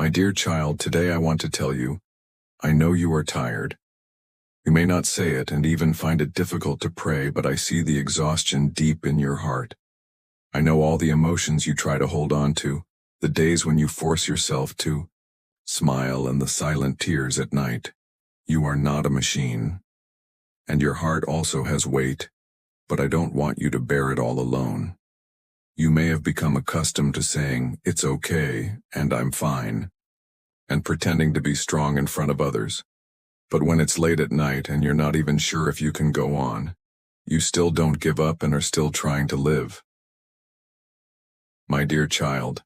My dear child, today I want to tell you, I know you are tired. You may not say it and even find it difficult to pray, but I see the exhaustion deep in your heart. I know all the emotions you try to hold on to, the days when you force yourself to smile and the silent tears at night. You are not a machine. And your heart also has weight, but I don't want you to bear it all alone. You may have become accustomed to saying, "It's okay," and "I'm fine," and pretending to be strong in front of others. But when it's late at night and you're not even sure if you can go on, you still don't give up and are still trying to live. My dear child,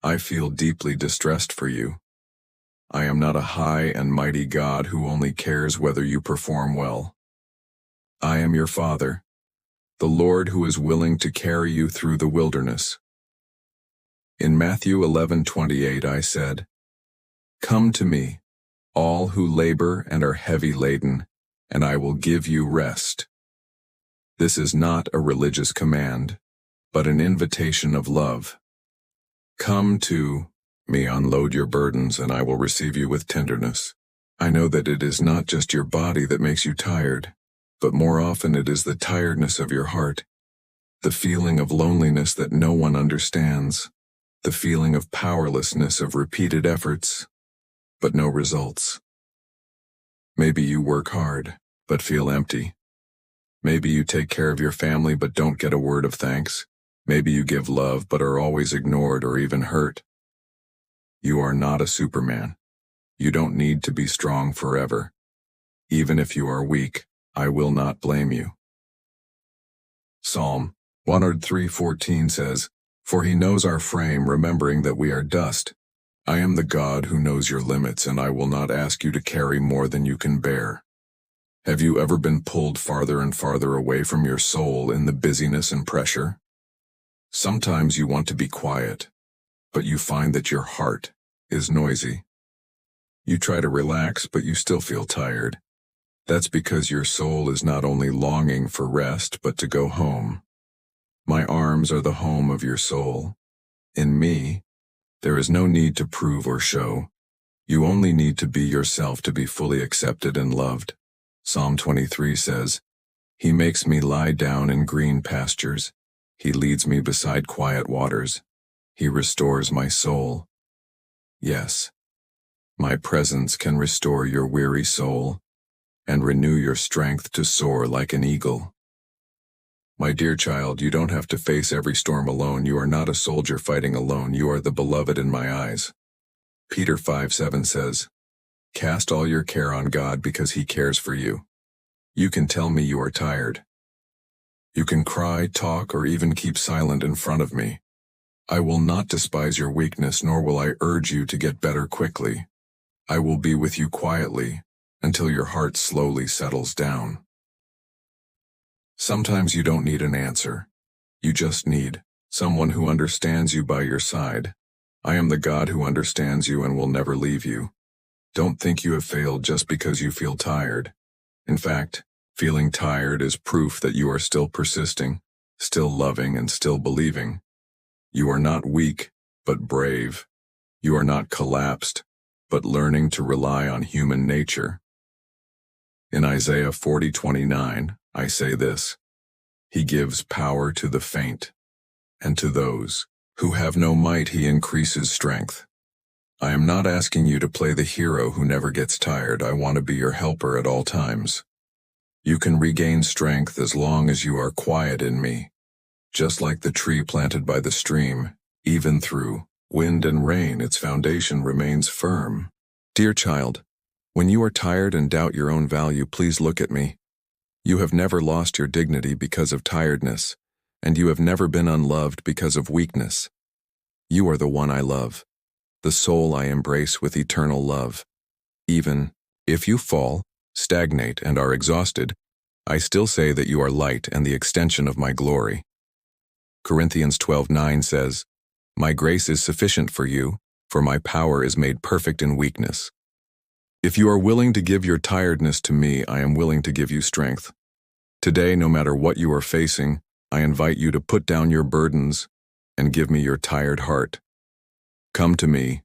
I feel deeply distressed for you. I am not a high and mighty God who only cares whether you perform well. I am your Father, the Lord who is willing to carry you through the wilderness. In Matthew 11:28 I said, "Come to me, all who labor and are heavy laden, and I will give you rest." This is not a religious command, but an invitation of love. Come to me, unload your burdens, and I will receive you with tenderness. I know that it is not just your body that makes you tired, but more often it is the tiredness of your heart, the feeling of loneliness that no one understands, the feeling of powerlessness of repeated efforts, but no results. Maybe you work hard, but feel empty. Maybe you take care of your family but don't get a word of thanks. Maybe you give love but are always ignored or even hurt. You are not a Superman. You don't need to be strong forever. Even if you are weak, I will not blame you. Psalm 103:14 says, "For he knows our frame, remembering that we are dust. I am the God who knows your limits, and I will not ask you to carry more than you can bear." Have you ever been pulled farther and farther away from your soul in the busyness and pressure? Sometimes you want to be quiet, but you find that your heart is noisy. You try to relax, but you still feel tired. That's because your soul is not only longing for rest, but to go home. My arms are the home of your soul. In me, there is no need to prove or show. You only need to be yourself to be fully accepted and loved. Psalm 23 says, "He makes me lie down in green pastures. He leads me beside quiet waters. He restores my soul." Yes, my presence can restore your weary soul and renew your strength to soar like an eagle. My dear child, you don't have to face every storm alone. You are not a soldier fighting alone. You are the beloved in my eyes. Peter 5:7 says, "Cast all your care on God because he cares for you." You can tell me you are tired. You can cry, talk, or even keep silent in front of me. I will not despise your weakness, nor will I urge you to get better quickly. I will be with you quietly until your heart slowly settles down. Sometimes you don't need an answer. You just need someone who understands you by your side. I am the God who understands you and will never leave you. Don't think you have failed just because you feel tired. In fact, feeling tired is proof that you are still persisting, still loving, and still believing. You are not weak, but brave. You are not collapsed, but learning to rely on human nature. In Isaiah 40:29, I say this, "He gives power to the faint, and to those who have no might he increases strength." I am not asking you to play the hero who never gets tired. I want to be your helper at all times. You can regain strength as long as you are quiet in me. Just like the tree planted by the stream, even through wind and rain, its foundation remains firm. Dear child, when you are tired and doubt your own value, please look at me. You have never lost your dignity because of tiredness, and you have never been unloved because of weakness. You are the one I love, the soul I embrace with eternal love. Even if you fall, stagnate, and are exhausted, I still say that you are light and the extension of my glory. Corinthians 12:9 says, "My grace is sufficient for you, for my power is made perfect in weakness." If you are willing to give your tiredness to me, I am willing to give you strength. Today, no matter what you are facing, I invite you to put down your burdens and give me your tired heart. Come to me,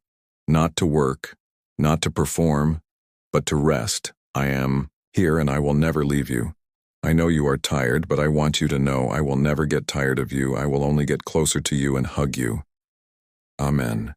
Not to work, not to perform, but to rest. I am here and I will never leave you. I know you are tired, but I want you to know I will never get tired of you. I will only get closer to you and hug you. Amen.